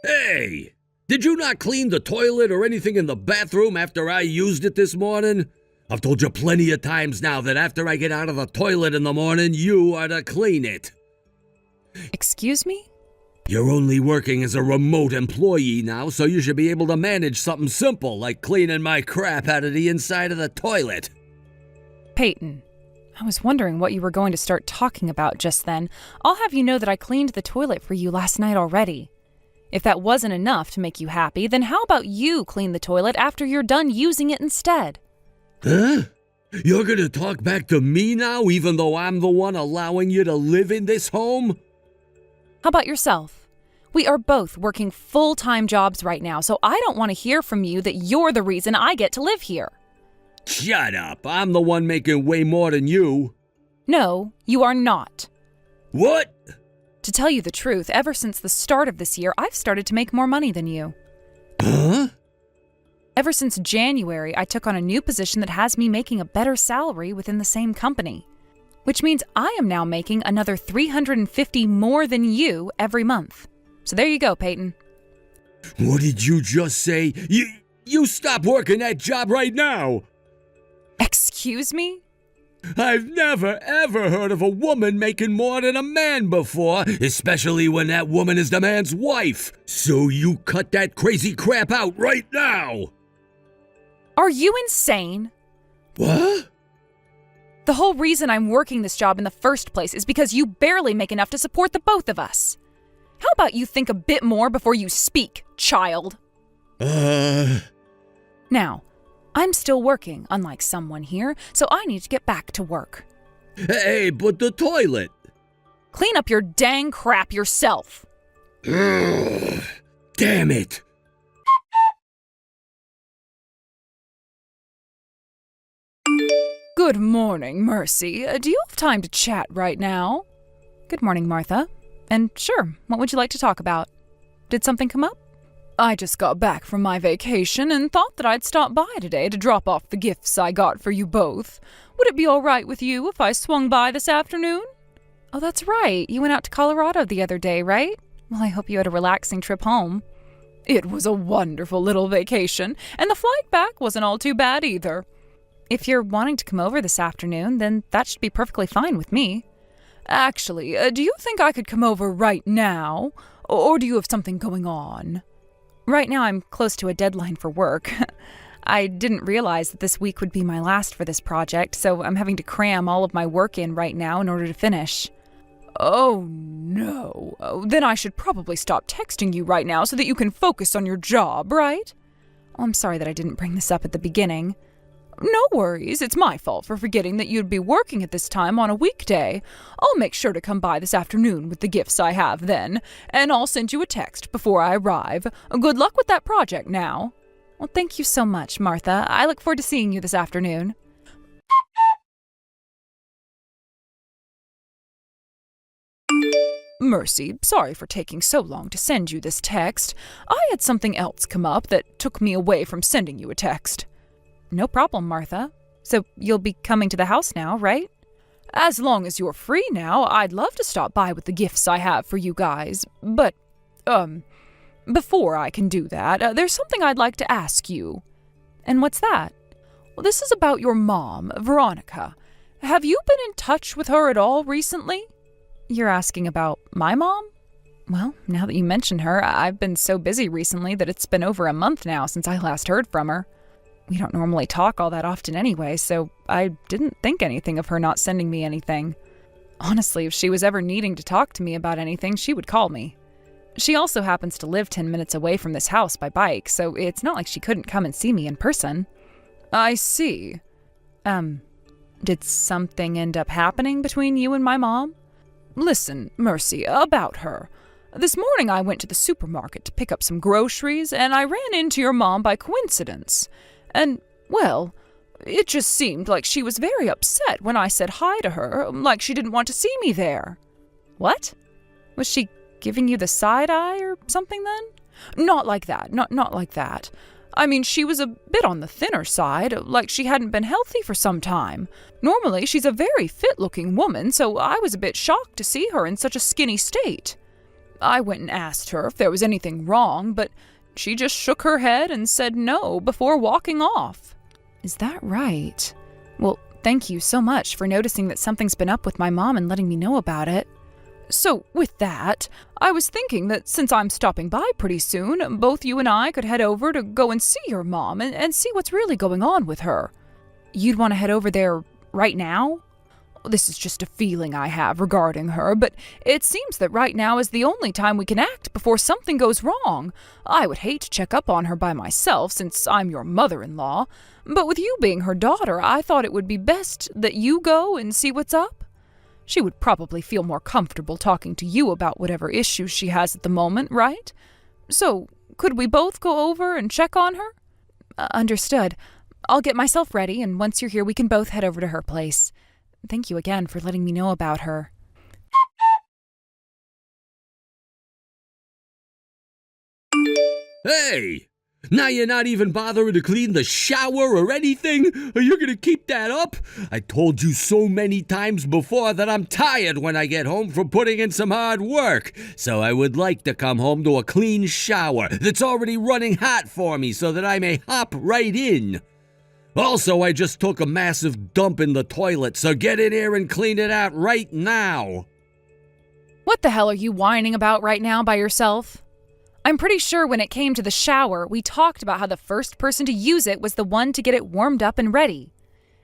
Hey! Did you not clean the toilet or anything in the bathroom after I used it this morning? I've told you plenty of times now that after I get out of the toilet in the morning, you are to clean it. Excuse me? You're only working as a remote employee now, so you should be able to manage something simple like cleaning my crap out of the inside of the toilet. Peyton, I was wondering what you were going to start talking about just then. I'll have you know that I cleaned the toilet for you last night already. If that wasn't enough to make you happy, then how about you clean the toilet after you're done using it instead? Huh? You're gonna talk back to me now, even though I'm the one allowing you to live in this home? How about yourself? We are both working full-time jobs right now, so I don't want to hear from you that you're the reason I get to live here. Shut up. I'm the one making way more than you. No, you are not. What? To tell you the truth, ever since the start of this year, I've started to make more money than you. Huh? Ever since January, I took on a new position that has me making a better salary within the same company, which means I am now making another $350 more than you every month. So there you go, Peyton. What did you just say? You stop working that job right now! Excuse me? I've never, ever heard of a woman making more than a man before, especially when that woman is the man's wife. So you cut that crazy crap out right now! Are you insane? What? The whole reason I'm working this job in the first place is because you barely make enough to support the both of us. How about you think a bit more before you speak, child? Now, I'm still working, unlike someone here, so I need to get back to work. Hey, but the toilet! Clean up your dang crap yourself. Ugh, damn it! Good morning, Mercy. Do you have time to chat right now? Good morning, Martha. And sure, what would you like to talk about? Did something come up? I just got back from my vacation and thought that I'd stop by today to drop off the gifts I got for you both. Would it be all right with you if I swung by this afternoon? Oh, that's right. You went out to Colorado the other day, right? Well, I hope you had a relaxing trip home. It was a wonderful little vacation, and the flight back wasn't all too bad either. If you're wanting to come over this afternoon, then that should be perfectly fine with me. Actually, do you think I could come over right now? Or do you have something going on? Right now I'm close to a deadline for work. I didn't realize that this week would be my last for this project, so I'm having to cram all of my work in right now in order to finish. Oh no. Then I should probably stop texting you right now so that you can focus on your job, right? Oh, I'm sorry that I didn't bring this up at the beginning. No worries, it's my fault for forgetting that you'd be working at this time on a weekday. I'll make sure to come by this afternoon with the gifts I have then, and I'll send you a text before I arrive. Good luck with that project now. Well, thank you so much, Martha. I look forward to seeing you this afternoon. Mercy, sorry for taking so long to send you this text. I had something else come up that took me away from sending you a text. No problem, Martha. So you'll be coming to the house now, right? As long as you're free now, I'd love to stop by with the gifts I have for you guys. But, before I can do that, there's something I'd like to ask you. And what's that? Well, this is about your mom, Veronica. Have you been in touch with her at all recently? You're asking about my mom? Well, now that you mention her, I've been so busy recently that it's been over a month now since I last heard from her. We don't normally talk all that often anyway, so I didn't think anything of her not sending me anything. Honestly, if she was ever needing to talk to me about anything, she would call me. She also happens to live 10 minutes away from this house by bike, so it's not like she couldn't come and see me in person. I see. Did something end up happening between you and my mom? Listen, Mercy, about her. This morning I went to the supermarket to pick up some groceries, and I ran into your mom by coincidence. And, well, it just seemed like she was very upset when I said hi to her, like she didn't want to see me there. What? Was she giving you the side eye or something then? Not like that, not like that. I mean, she was a bit on the thinner side, like she hadn't been healthy for some time. Normally, she's a very fit-looking woman, so I was a bit shocked to see her in such a skinny state. I went and asked her if there was anything wrong, but she just shook her head and said no before walking off. Is that right? Well, thank you so much for noticing that something's been up with my mom and letting me know about it. So, with that, I was thinking that since I'm stopping by pretty soon, both you and I could head over to go and see your mom and see what's really going on with her. You'd want to head over there right now? This is just a feeling I have regarding her, but it seems that right now is the only time we can act before something goes wrong. I would hate to check up on her by myself since I'm your mother-in-law, but with you being her daughter, I thought it would be best that you go and see what's up. She would probably feel more comfortable talking to you about whatever issues she has at the moment, right? So, could we both go over and check on her? Understood. I'll get myself ready, and once you're here, we can both head over to her place. Thank you again for letting me know about her. Hey! Now you're not even bothering to clean the shower or anything? Are you gonna keep that up? I told you so many times before that I'm tired when I get home from putting in some hard work. So I would like to come home to a clean shower that's already running hot for me so that I may hop right in. Also, I just took a massive dump in the toilet, so get in here and clean it out right now. What the hell are you whining about right now by yourself? I'm pretty sure when it came to the shower, we talked about how the first person to use it was the one to get it warmed up and ready.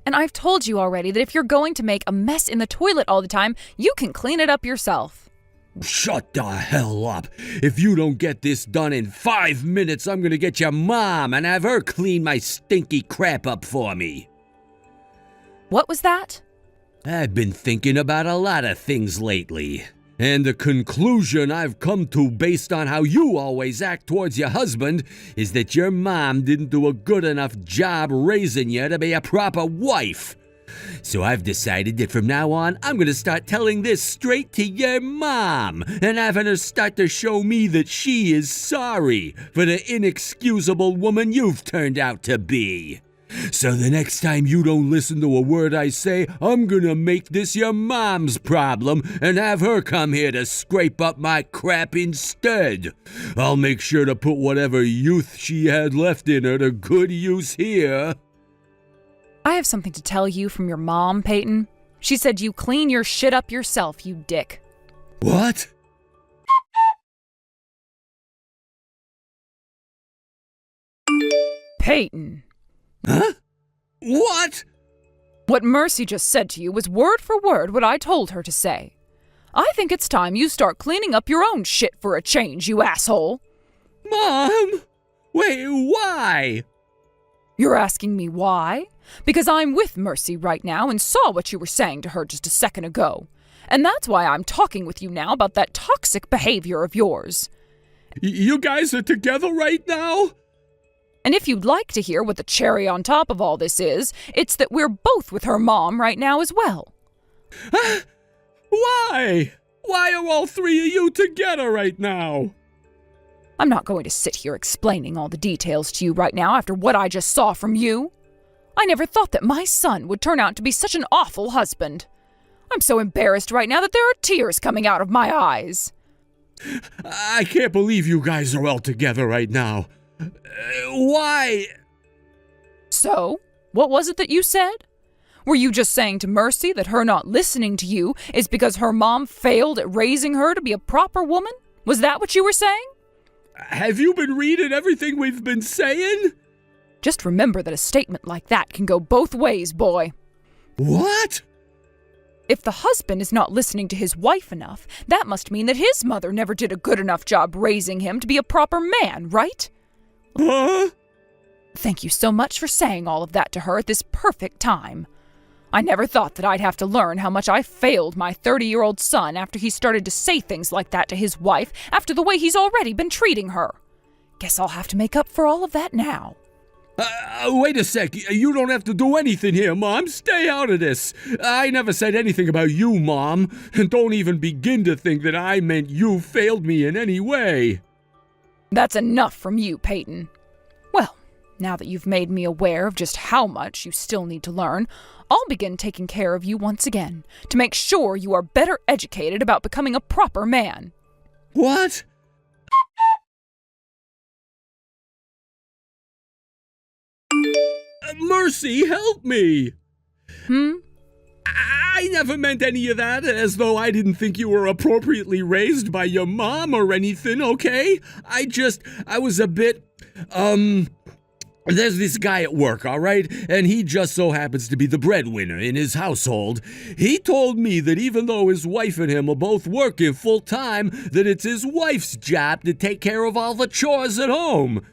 And I've told you already that if you're going to make a mess in the toilet all the time, you can clean it up yourself. Shut the hell up. If you don't get this done in 5 minutes, I'm gonna get your mom and have her clean my stinky crap up for me. What was that? I've been thinking about a lot of things lately. And the conclusion I've come to based on how you always act towards your husband is that your mom didn't do a good enough job raising you to be a proper wife. So I've decided that from now on, I'm going to start telling this straight to your mom and having her start to show me that she is sorry for the inexcusable woman you've turned out to be. So the next time you don't listen to a word I say, I'm gonna make this your mom's problem and have her come here to scrape up my crap instead. I'll make sure to put whatever youth she had left in her to good use here. I have something to tell you from your mom, Peyton. She said you clean your shit up yourself, you dick. What? Peyton. Huh? What? What Mercy just said to you was word for word what I told her to say. I think it's time you start cleaning up your own shit for a change, you asshole. Mom? Wait, why? You're asking me why? Because I'm with Mercy right now and saw what you were saying to her just a second ago. And that's why I'm talking with you now about that toxic behavior of yours. You guys are together right now? And if you'd like to hear what the cherry on top of all this is, it's that we're both with her mom right now as well. Why? Why are all three of you together right now? I'm not going to sit here explaining all the details to you right now after what I just saw from you. I never thought that my son would turn out to be such an awful husband. I'm so embarrassed right now that there are tears coming out of my eyes. I can't believe you guys are all together right now. Why? So, what was it that you said? Were you just saying to Mercy that her not listening to you is because her mom failed at raising her to be a proper woman? Was that what you were saying? Have you been reading everything we've been saying? Just remember that a statement like that can go both ways, boy. What? If the husband is not listening to his wife enough, that must mean that his mother never did a good enough job raising him to be a proper man, right? Huh? Thank you so much for saying all of that to her at this perfect time. I never thought that I'd have to learn how much I failed my 30-year-old son after he started to say things like that to his wife after the way he's already been treating her. Guess I'll have to make up for all of that now. Wait a sec. You don't have to do anything here, Mom. Stay out of this. I never said anything about you, Mom. And don't even begin to think that I meant you failed me in any way. That's enough from you, Peyton. Well, now that you've made me aware of just how much you still need to learn, I'll begin taking care of you once again, to make sure you are better educated about becoming a proper man. What? Mercy, help me! I never meant any of that, as though I didn't think you were appropriately raised by your mom or anything, okay? I was a bit, there's this guy at work, all right? And he just so happens to be the breadwinner in his household. He told me that even though his wife and him are both working full time, that it's his wife's job to take care of all the chores at home.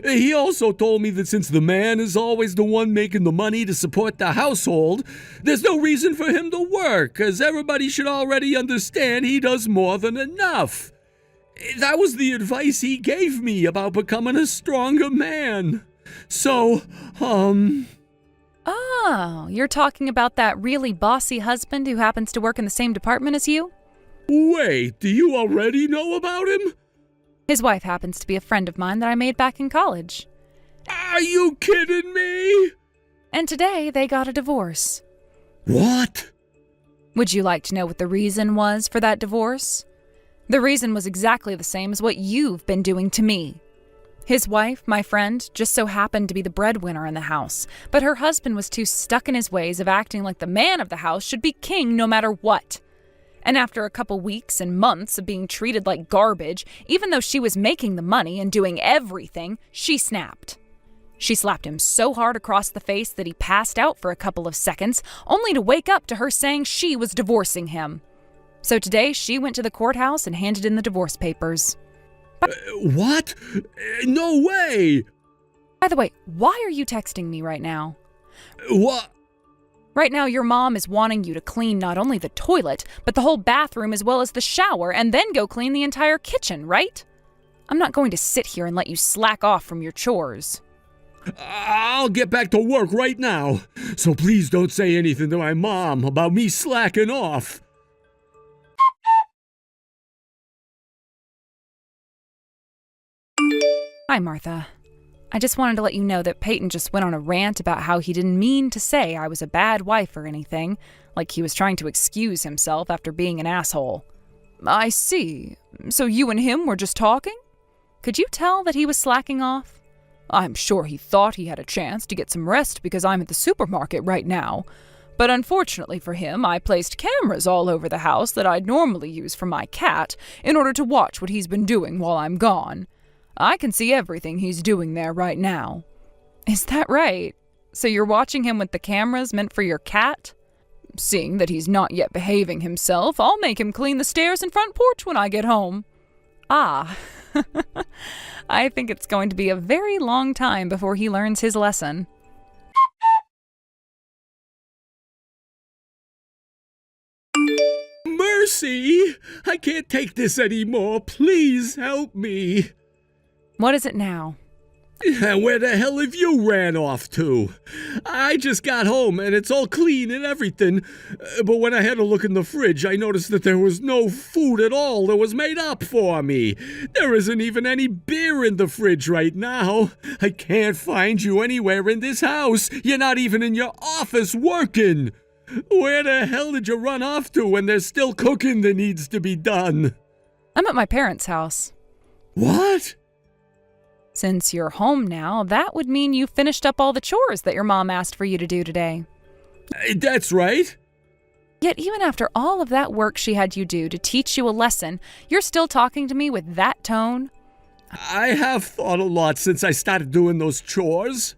He also told me that since the man is always the one making the money to support the household, there's no reason for him to work, because everybody should already understand he does more than enough. That was the advice he gave me about becoming a stronger man. So, Oh, you're talking about that really bossy husband who happens to work in the same department as you? Wait, do you already know about him? His wife happens to be a friend of mine that I made back in college. Are you kidding me? And today they got a divorce. What? Would you like to know what the reason was for that divorce? The reason was exactly the same as what you've been doing to me. His wife, my friend, just so happened to be the breadwinner in the house, but her husband was too stuck in his ways of acting like the man of the house should be king no matter what. And after a couple weeks and months of being treated like garbage, even though she was making the money and doing everything, she snapped. She slapped him so hard across the face that he passed out for a couple of seconds, only to wake up to her saying she was divorcing him. So today she went to the courthouse and handed in the divorce papers. What? No way! By the way, why are you texting me right now? What? Right now, your mom is wanting you to clean not only the toilet, but the whole bathroom as well as the shower, and then go clean the entire kitchen, right? I'm not going to sit here and let you slack off from your chores. I'll get back to work right now, so please don't say anything to my mom about me slacking off. Hi, Martha. I just wanted to let you know that Peyton just went on a rant about how he didn't mean to say I was a bad wife or anything, like he was trying to excuse himself after being an asshole. I see. So you and him were just talking? Could you tell that he was slacking off? I'm sure he thought he had a chance to get some rest because I'm at the supermarket right now. But unfortunately for him, I placed cameras all over the house that I'd normally use for my cat in order to watch what he's been doing while I'm gone. I can see everything he's doing there right now. Is that right? So you're watching him with the cameras meant for your cat? Seeing that he's not yet behaving himself, I'll make him clean the stairs and front porch when I get home. Ah, I think it's going to be a very long time before he learns his lesson. Mercy! I can't take this anymore. Please help me. What is it now? Where the hell have you ran off to? I just got home and it's all clean and everything. But when I had a look in the fridge, I noticed that there was no food at all that was made up for me. There isn't even any beer in the fridge right now. I can't find you anywhere in this house. You're not even in your office working. Where the hell did you run off to when there's still cooking that needs to be done? I'm at my parents' house. What? Since you're home now, that would mean you finished up all the chores that your mom asked for you to do today. That's right. Yet even after all of that work she had you do to teach you a lesson, you're still talking to me with that tone? I have thought a lot since I started doing those chores.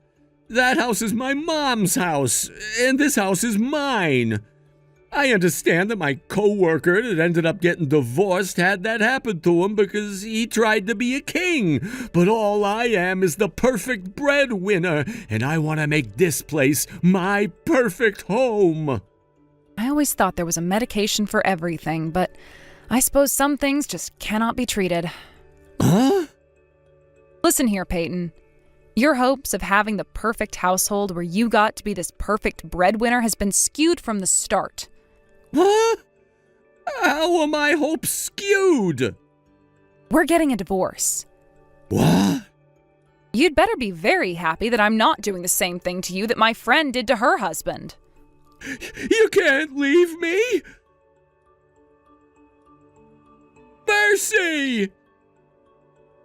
That house is my mom's house, and this house is mine. I understand that my co-worker that ended up getting divorced had that happen to him because he tried to be a king. But all I am is the perfect breadwinner, and I want to make this place my perfect home. I always thought there was a medication for everything, but I suppose some things just cannot be treated. Huh? Listen here, Peyton. Your hopes of having the perfect household where you got to be this perfect breadwinner has been skewed from the start. Huh? How are my hopes skewed? We're getting a divorce. What? You'd better be very happy that I'm not doing the same thing to you that my friend did to her husband. You can't leave me! mercy!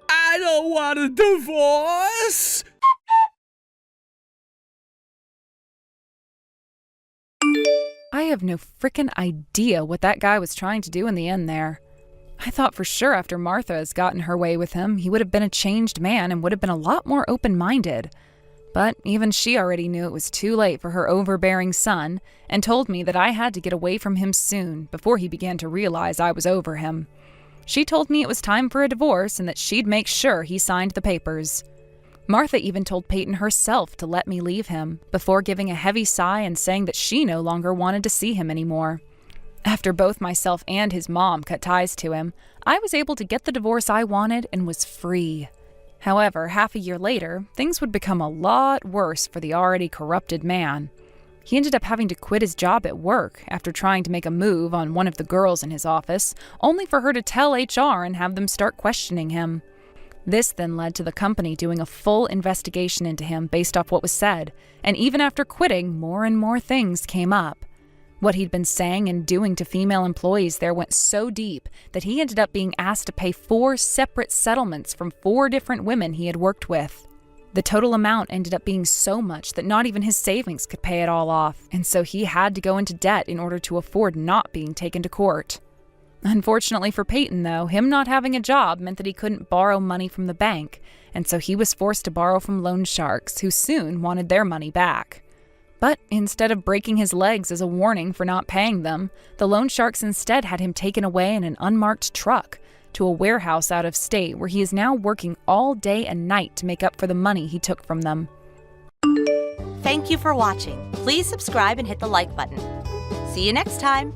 I don't want a divorce! I have no frickin' idea what that guy was trying to do in the end there. I thought for sure after Martha has gotten her way with him, he would have been a changed man and would have been a lot more open-minded. But even she already knew it was too late for her overbearing son and told me that I had to get away from him soon before he began to realize I was over him. She told me it was time for a divorce and that she'd make sure he signed the papers. Martha even told Peyton herself to let me leave him before giving a heavy sigh and saying that she no longer wanted to see him anymore. After both myself and his mom cut ties to him, I was able to get the divorce I wanted and was free. However, half a year later, things would become a lot worse for the already corrupted man. He ended up having to quit his job at work after trying to make a move on one of the girls in his office, only for her to tell HR and have them start questioning him. This then led to the company doing a full investigation into him based off what was said, and even after quitting, more and more things came up. What he'd been saying and doing to female employees there went so deep that he ended up being asked to pay 4 separate settlements from 4 different women he had worked with. The total amount ended up being so much that not even his savings could pay it all off, and so he had to go into debt in order to afford not being taken to court. Unfortunately for Peyton, though, him not having a job meant that he couldn't borrow money from the bank, and so he was forced to borrow from loan sharks, who soon wanted their money back. But instead of breaking his legs as a warning for not paying them, the loan sharks instead had him taken away in an unmarked truck to a warehouse out of state where he is now working all day and night to make up for the money he took from them. Thank you for watching. Please subscribe and hit the like button. See you next time.